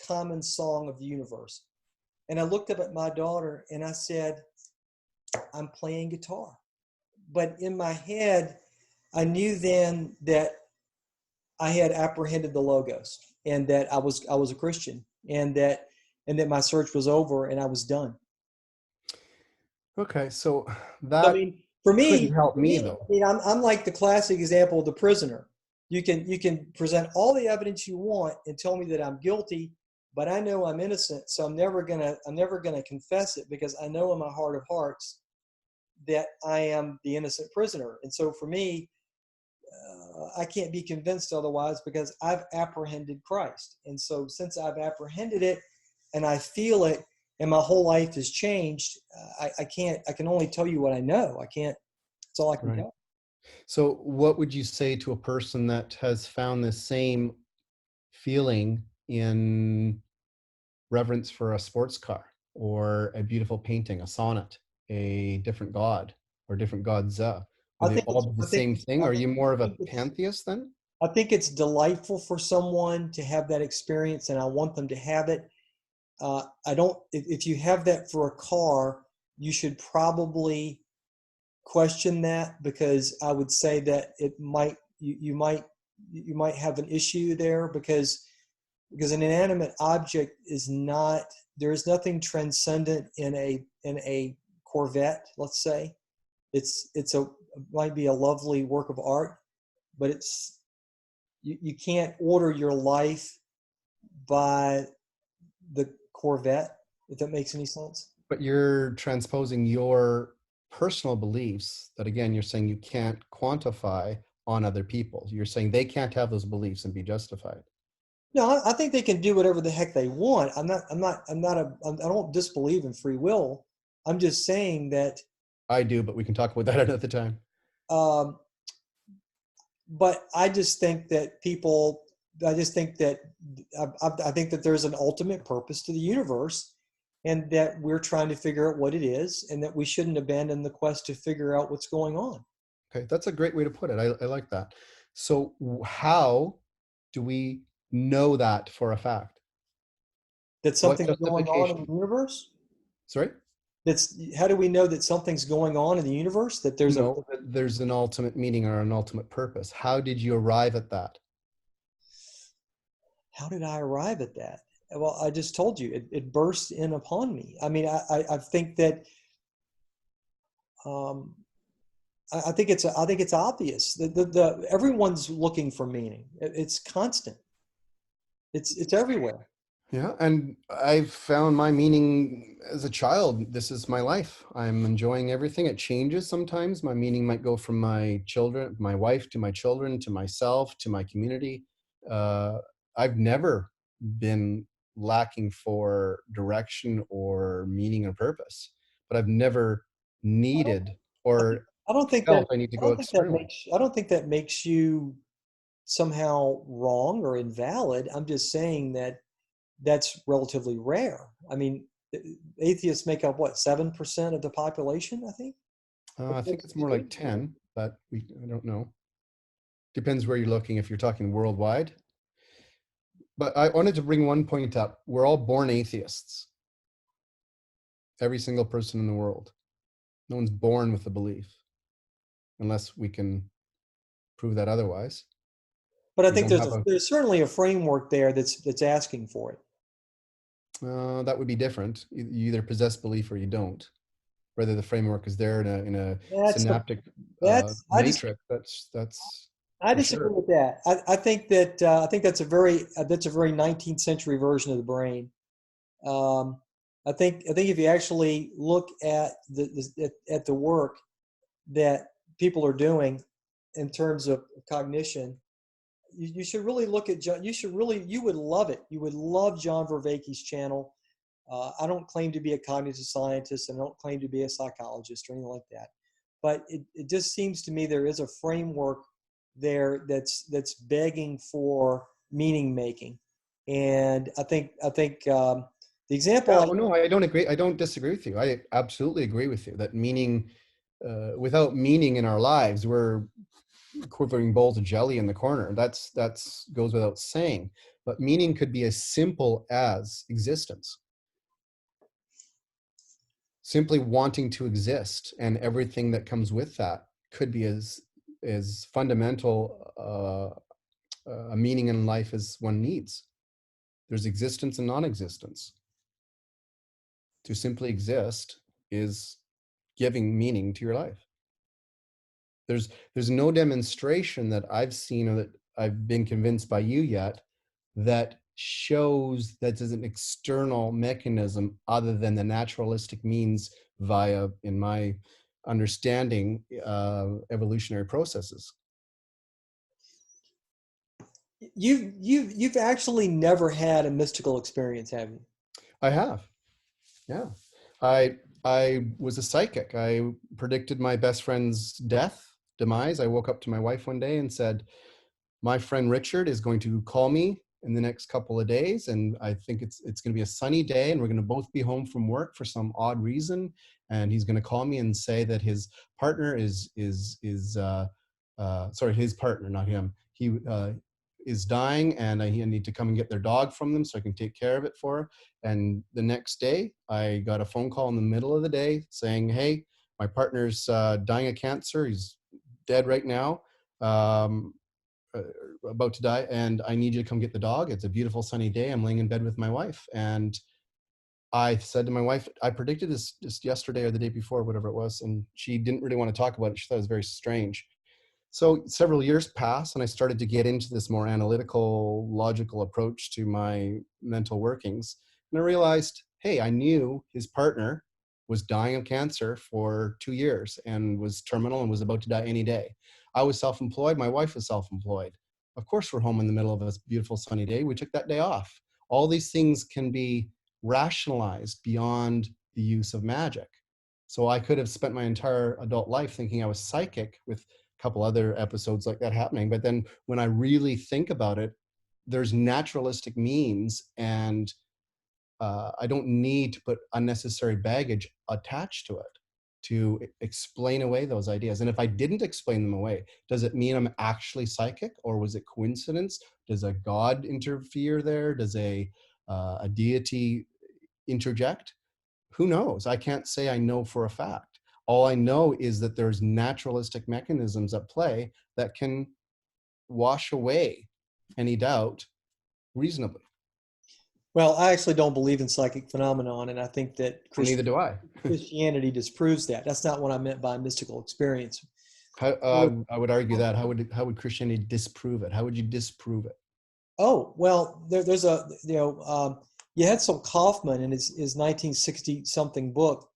S1: common song of the universe. And I looked up at my daughter and I said, I'm playing guitar. But in my head, I knew then that I had apprehended the Logos, and that I was a Christian, and that my search was over and I was done.
S2: Okay, so
S1: So I
S2: that
S1: mean, for
S2: couldn't
S1: me,
S2: help
S1: for
S2: me
S1: me,
S2: though.
S1: I mean, I'm like the classic example of the prisoner. You can present all the evidence you want and tell me that I'm guilty, but I know I'm innocent, so I'm never gonna confess it, because I know in my heart of hearts that I am the innocent prisoner. And so for me, I can't be convinced otherwise, because I've apprehended Christ. And so since I've apprehended it and I feel it and my whole life has changed, I can only tell you what I know. I can't, that's all I can
S2: Right.
S1: tell.
S2: So what would you say to a person that has found this same feeling in reverence for a sports car or a beautiful painting, a sonnet, a different god or different gods?
S1: I
S2: Would they
S1: think
S2: all
S1: it's,
S2: be the
S1: I think
S2: same
S1: it's,
S2: thing?
S1: I
S2: Are
S1: think,
S2: you more
S1: I
S2: of a
S1: think it's,
S2: pantheist then?
S1: I think it's delightful for someone to have that experience, and I want them to have it. I don't, if you have that for a car, you should probably question that, because I would say that it might you might have an issue there, because an inanimate object is not, there is nothing transcendent in a Corvette, let's say. It's it might be a lovely work of art, but you can't order your life by the Corvette, if that makes any sense.
S2: But you're transposing your personal beliefs that, again, you're saying you can't quantify on other people. You're saying they can't have those beliefs and be justified.
S1: No, I think they can do whatever the heck they want. I don't disbelieve in free will. I'm just saying that,
S2: I do, but we can talk about that another time.
S1: um, but I just think that people, I just think that, I think that there's an ultimate purpose to the universe, and that we're trying to figure out what it is, and that we shouldn't abandon the quest to figure out what's going on.
S2: Okay, that's a great way to put it. I like that. So, how do we know that for a fact?
S1: That
S2: What
S1: something's going on in
S2: justification?
S1: the universe.
S2: Sorry?
S1: How do we know that something's going on in the universe? That there's a
S2: No, that there's an ultimate meaning or an ultimate purpose. How did you arrive at that?
S1: How did I arrive at that? Well, I just told you, it burst in upon me. I mean, I think that, um, I think it's obvious that everyone's looking for meaning. It's constant. It's everywhere.
S2: Yeah, and I've found my meaning as a child. This is my life. I'm enjoying everything. It changes sometimes. My meaning might go from my children, my wife, to my children, to myself, to my community. Uh, I've never been lacking for direction or meaning or purpose, but I've never
S1: I don't,
S2: needed
S1: I think,
S2: or
S1: I don't think that,
S2: felt I need to go externally.
S1: I don't think that makes you somehow wrong or invalid. I'm just saying that that's relatively rare. I mean, atheists make up what, 7% of the population, I think,
S2: I think
S1: according
S2: it's
S1: to
S2: more like
S1: studies.
S2: 10, but I don't know. Depends where you're looking if you're talking worldwide. But I wanted to bring one point up. We're all born atheists, every single person in the world. No one's born with a belief, unless we can prove that otherwise.
S1: But I
S2: We
S1: think
S2: don't have a,
S1: there's certainly a framework there that's asking for it.
S2: that would be different. You either possess belief or you don't. Whether the framework is there in a
S1: That's the
S2: synaptic
S1: that's I just
S2: matrix, that's
S1: I
S2: for
S1: disagree
S2: sure.
S1: with that. I think that's a very 19th century version of the brain. Um, I think if you actually look at at the work that people are doing in terms of cognition, you should really look at John. You would love it. You would love John Vervaeke's channel. I don't claim to be a cognitive scientist, and I don't claim to be a psychologist or anything like that. But it just seems to me there is a framework there that's begging for meaning making, and I think the example
S2: Yeah,
S1: I
S2: oh no, I don't agree. I don't disagree with you. I absolutely agree with you that meaning, without meaning in our lives, we're quivering bowls of jelly in the corner. That's goes without saying. But meaning could be as simple as existence, simply wanting to exist, and everything that comes with that could be as fundamental a meaning in life as one needs. There's existence and non-existence. To simply exist is giving meaning to your life. There's no demonstration that I've seen or that I've been convinced by you yet that shows that there's an external mechanism other than the naturalistic means via, in my understanding, evolutionary processes.
S1: you've actually never had a mystical experience, have you?
S2: I have. Yeah. I was a psychic. I predicted my best friend's demise. I woke up to my wife one day and said, my friend Richard is going to call me in the next couple of days, and I think it's going to be a sunny day, and we're going to both be home from work for some odd reason, and he's going to call me and say that his partner sorry, his partner, not him. He is dying, and I need to come and get their dog from them so I can take care of it for her. And the next day, I got a phone call in the middle of the day saying, "Hey, my partner's dying of cancer. He's dead right now." Um, uh, about to die, and I need you to come get the dog. It's a beautiful sunny day. I'm laying in bed with my wife, and I said to my wife, I predicted this just yesterday or the day before, whatever it was, and she didn't really want to talk about it. She thought it was very strange. So several years passed, and I started to get into this more analytical, logical approach to my mental workings. And I realized, hey, I knew his partner was dying of cancer for 2 years and was terminal and was about to die any day. I was self-employed. My wife was self-employed. Of course, we're home in the middle of a beautiful sunny day. We took that day off. All these things can be rationalized beyond the use of magic. So I could have spent my entire adult life thinking I was psychic with couple other episodes like that happening. But then when I really think about it, there's naturalistic means, and I don't need to put unnecessary baggage attached to it to explain away those ideas. And if I didn't explain them away, does it mean I'm actually psychic, or was it coincidence? Does a god interfere there? Does a deity interject? Who knows? I can't say I know for a fact. All I know is that there's naturalistic mechanisms at play that can wash away any doubt reasonably.
S1: Well, I actually don't believe in psychic phenomenon, and I think that
S2: Well, neither do I.
S1: Christianity disproves that. That's not what I meant by mystical experience.
S2: How,
S1: So,
S2: I would argue that. How would Christianity disprove it? How would you disprove it?
S1: oh, well, there's a, Yehetzel Kaufman in his 1960 something book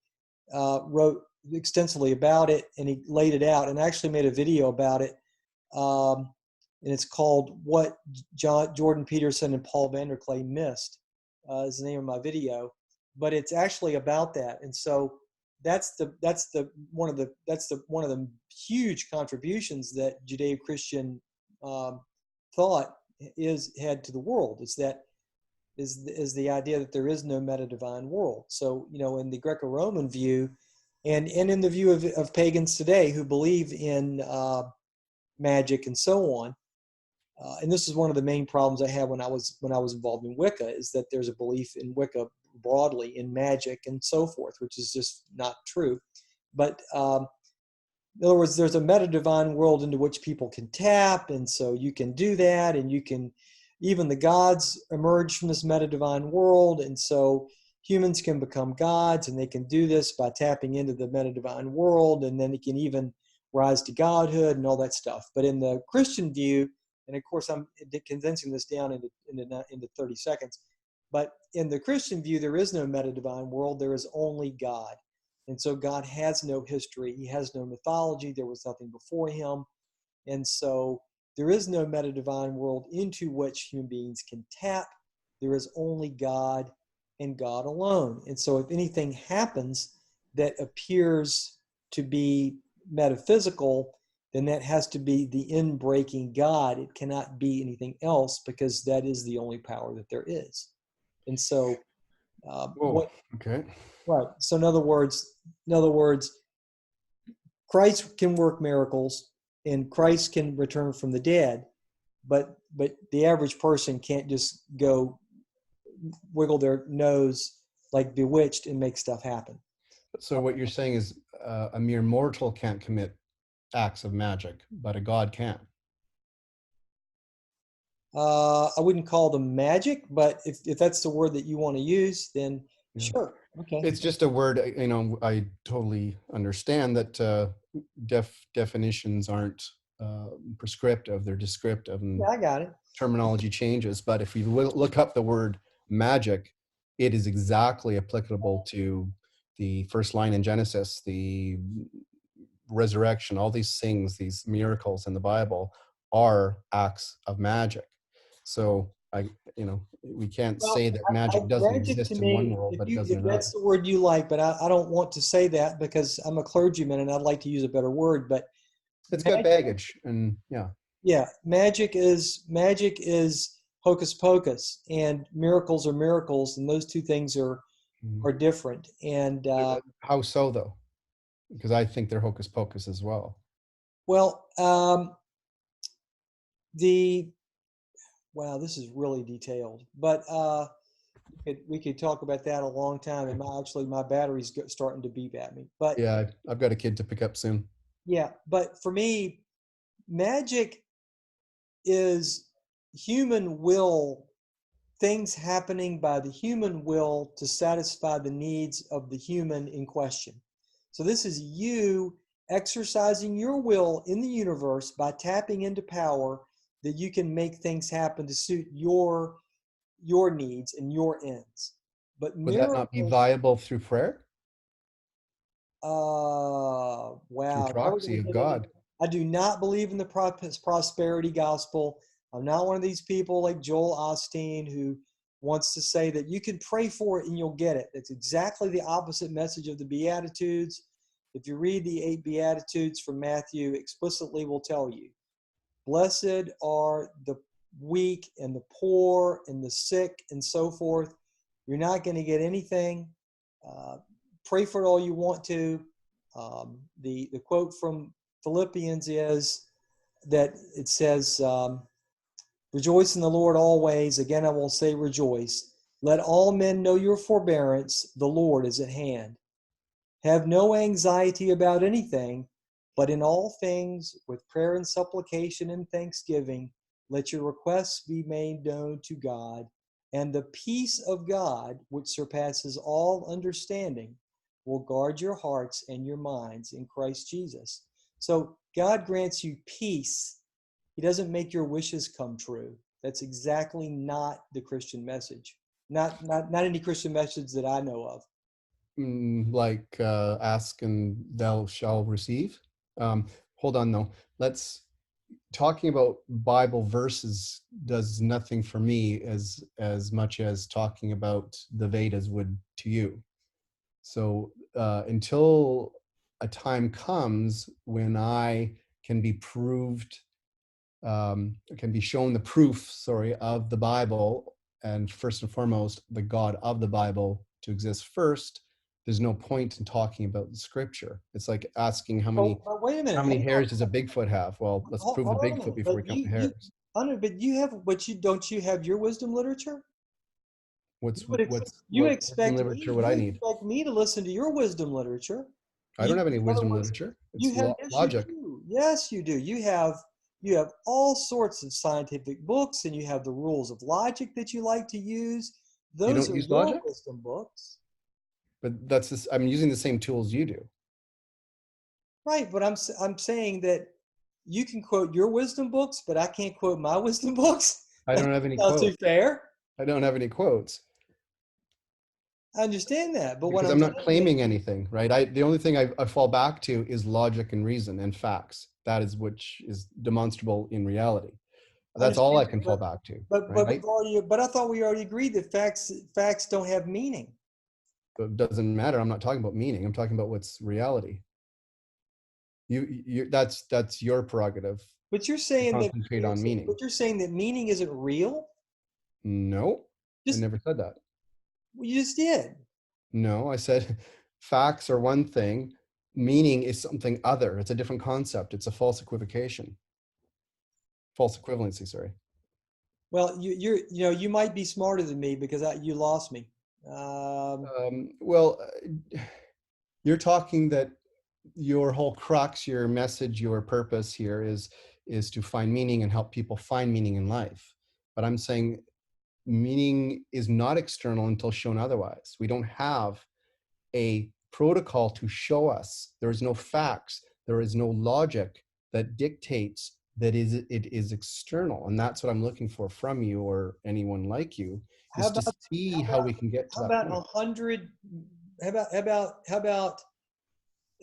S1: wrote extensively about it, and he laid it out and actually made a video about it. Um, and it's called "What Jordan Peterson and Paul Vanderklay Missed," is the name of my video. But it's actually about that, and so that's one of the huge contributions that Judeo-Christian um, thought is had to the world. Is that is the idea that there is no meta divine world. So in the Greco-Roman view, and in the view of pagans today who believe in magic and so on. And this is one of the main problems I had when I was involved in Wicca, is that there's a belief in Wicca broadly in magic and so forth, which is just not true. But in other words, there's a meta divine world into which people can tap, and so you can do that, and you can even the gods emerge from this meta divine world, and so humans can become gods, and they can do this by tapping into the meta divine world, and then it can even rise to godhood and all that stuff. But in the Christian view, and of course I'm condensing this down into 30 seconds, but in the Christian view, there is no meta-divine world. There is only God. And so God has no history. He has no mythology. There was nothing before him. And so there is no meta-divine world into which human beings can tap. There is only God and God alone. And so if anything happens that appears to be metaphysical, then that has to be the in-breaking God. It cannot be anything else because that is the only power that there is. And so
S2: Whoa, okay.
S1: right. So in other words, Christ can work miracles and Christ can return from the dead, but the average person can't just go wiggle their nose like bewitched and make stuff happen.
S2: So what you're saying is a mere mortal can't commit acts of magic, but a god can.
S1: I wouldn't call them magic, but if that's the word that you want to use, then
S2: Yeah.
S1: sure. Okay.
S2: It's just a word, I totally understand that definitions aren't prescriptive, they're descriptive, and
S1: Yeah, I got it.
S2: terminology changes. But if you look up the word magic, it is exactly applicable to the first line in Genesis, the resurrection, all these things, these miracles in the Bible are acts of magic. So we can't
S1: Well,
S2: say that magic doesn't
S1: magic to
S2: exist in one
S1: me,
S2: world,
S1: if
S2: but it
S1: you
S2: doesn't
S1: if
S2: in
S1: that's
S2: another.
S1: the word you like, but I don't want to say that because I'm a clergyman and I'd like to use a better word. But
S2: It's got
S1: magic,
S2: baggage, and yeah.
S1: yeah, magic is hocus pocus, and miracles are miracles, and those two things
S2: Mhm.
S1: are different. And
S2: How so, though? Because I think they're hocus pocus as well.
S1: well, the wow, this is really detailed, but we could talk about that a long time. And my battery's starting to beep at me. But
S2: Yeah, I've got a kid to pick up soon.
S1: yeah, but for me, magic is human will, things happening by the human will to satisfy the needs of the human in question. So this is you exercising your will in the universe by tapping into power that you can make things happen to suit your needs and your ends. But
S2: Would that not be
S1: miracles,
S2: viable through prayer, through
S1: wow, now we're going
S2: proxy
S1: to
S2: of
S1: get into.
S2: God?
S1: I do not believe in the prosperity gospel. I'm not one of these people like Joel Osteen who wants to say that you can pray for it and you'll get it. That's exactly the opposite message of the Beatitudes. If you read the 8 Beatitudes from Matthew, explicitly will tell you, blessed are the weak and the poor and the sick and so forth. You're not going to get anything. Uh, Pray for it all you want to. The quote from Philippians is that it says, rejoice in the Lord always. Again, I will say rejoice. Let all men know your forbearance. The Lord is at hand. Have no anxiety about anything, but in all things, with prayer and supplication and thanksgiving, let your requests be made known to God, and the peace of God, which surpasses all understanding, will guard your hearts and your minds in Christ Jesus. So God grants you peace. He doesn't make your wishes come true. That's exactly not the Christian message. Not any Christian message that I know of.
S2: Like ask and thou shall receive. Hold on, though. Let's talking about Bible verses does nothing for me as much as talking about the Vedas would to you. So until a time comes when I can be proved, can be shown the proof, sorry, of the Bible, and first and foremost, the God of the Bible to exist first, there's no point in talking about the scripture. It's like asking
S1: Oh, but wait a
S2: how
S1: minute.
S2: many
S1: Hang on.
S2: hairs does a Bigfoot have? Well, let's prove the
S1: Hold on a
S2: Bigfoot
S1: minute.
S2: before we
S1: But
S2: count the
S1: you,
S2: hairs.
S1: I know, but you have, but you don't you have your wisdom literature?
S2: What's
S1: You
S2: what wisdom
S1: expect
S2: literature
S1: me,
S2: would
S1: you
S2: I need?
S1: expect me to listen to your wisdom literature.
S2: I don't have any
S1: In other
S2: wisdom
S1: words,
S2: literature.
S1: you
S2: It's
S1: have, yes, you
S2: logic.
S1: do. Yes, you do. You have all sorts of scientific books, and you have the rules of logic that you like to use.
S2: You
S1: Those
S2: don't
S1: are
S2: use
S1: your
S2: logic,
S1: wisdom books.
S2: but I'm using the same tools you do.
S1: Right, but I'm saying that you can quote your wisdom books, but I can't quote my wisdom books.
S2: I
S1: That's
S2: don't have any
S1: not too
S2: quotes.
S1: fair.
S2: I don't have any quotes
S1: I understand that, but what
S2: because
S1: I'm
S2: I'm not
S1: saying is,
S2: claiming anything, right? The only thing I fall back to is logic and reason and facts. That is which is demonstrable in reality.
S1: I
S2: That's all
S1: understand
S2: I
S1: that,
S2: can fall back to,
S1: but
S2: right?
S1: we've already, but I thought we already agreed that facts don't have meaning.
S2: It doesn't matter. I'm not talking about meaning. I'm talking about what's reality. That's your prerogative
S1: But you're
S2: to
S1: saying that
S2: concentrate on meaning.
S1: meaning isn't real.
S2: No, I
S1: Just
S2: never said that.
S1: well, you just did.
S2: No, I said facts are one thing, meaning is something other. It's a different concept. It's a false equivocation, false equivalency, sorry.
S1: Well, you might be smarter than me because you lost me. Um,
S2: Well, you're talking that your whole crux, your message, your purpose here is to find meaning and help people find meaning in life. But I'm saying meaning is not external until shown otherwise. We don't have a protocol to show us. There is no facts. There is no logic that dictates that it is external. And that's what I'm looking for from you or anyone like you,
S1: how
S2: is to
S1: about
S2: see
S1: how
S2: how
S1: about
S2: we can get to
S1: how
S2: that
S1: about
S2: point.
S1: 100? How about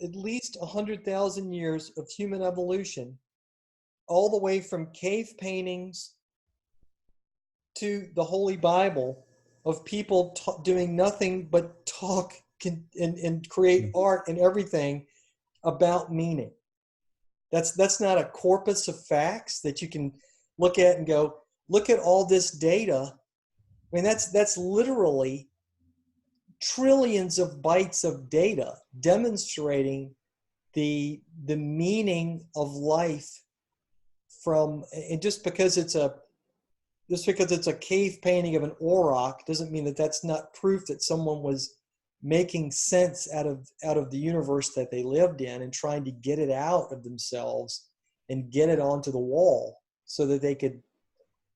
S1: at least 100,000 years of human evolution, all the way from cave paintings to the Holy Bible, of people doing nothing but talk and create art and everything about meaning. That's not a corpus of facts that you can look at and go, look at all this data. I mean, that's literally trillions of bytes of data demonstrating the meaning of life from, and just because it's a cave painting of an auroch doesn't mean that that's not proof that someone was making sense out of the universe that they lived in and trying to get it out of themselves and get it onto the wall so that they could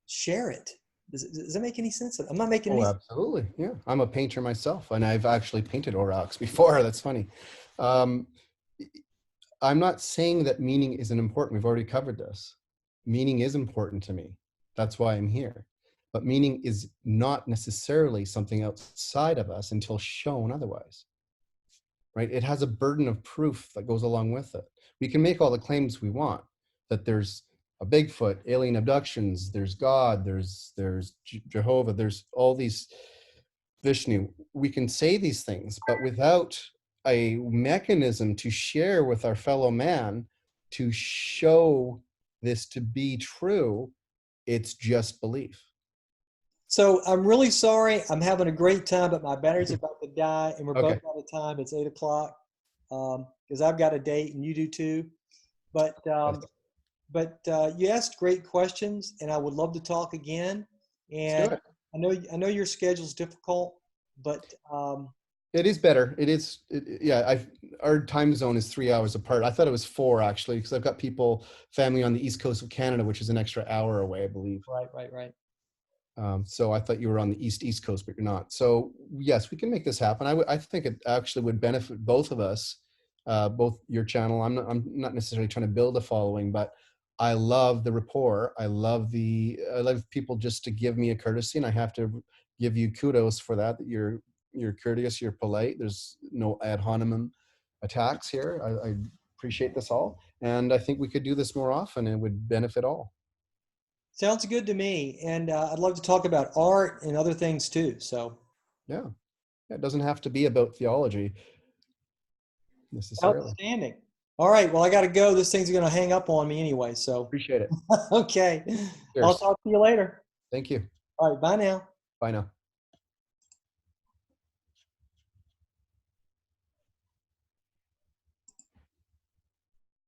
S1: share it. Does that make any sense? I'm not making any
S2: Oh,
S1: sense.
S2: absolutely. Yeah. I'm a painter myself, and I've actually painted aurochs before. That's funny. Um, I'm not saying that meaning isn't important. We've already covered this. Meaning is important to me. That's why I'm here. But meaning is not necessarily something outside of us until shown otherwise, right? It has a burden of proof that goes along with it. We can make all the claims we want that there's a Bigfoot, alien abductions, there's God, there's Jehovah, there's all these Vishnu. We can say these things, but without a mechanism to share with our fellow man to show this to be true, it's just belief.
S1: So I'm really sorry. I'm having a great time, but my battery's about to die, and we're both
S2: Okay.
S1: out of time. It's 8 o'clock because I've got a date and you do too. But
S2: Yes.
S1: you asked great questions, and I would love to talk again.
S2: Let's do
S1: And
S2: it.
S1: I know your schedule's difficult, but
S2: It is better. Yeah. Our time zone is 3 hours apart. I thought it was 4 actually, because I've got family on the east coast of Canada, which is an extra hour away, I believe.
S1: right.
S2: So I thought you were on the east coast, but you're not. So yes, we can make this happen. I think it actually would benefit both of us, both your channel. I'm not necessarily trying to build a following, but I love the rapport. I love people just to give me a courtesy, and I have to give you kudos for that. That you're courteous, you're polite. There's no ad hominem attacks here. I appreciate this all, and I think we could do this more often, and it would benefit all.
S1: sounds good to me. And I'd love to talk about art and other things too. So
S2: Yeah. It doesn't have to be about theology necessarily.
S1: outstanding. All right. Well, I got to go. This thing's going to hang up on me anyway. So
S2: Appreciate it.
S1: okay. I'll
S2: Cheers.
S1: talk to you later.
S2: Thank you.
S1: All right. Bye now.
S2: Bye now.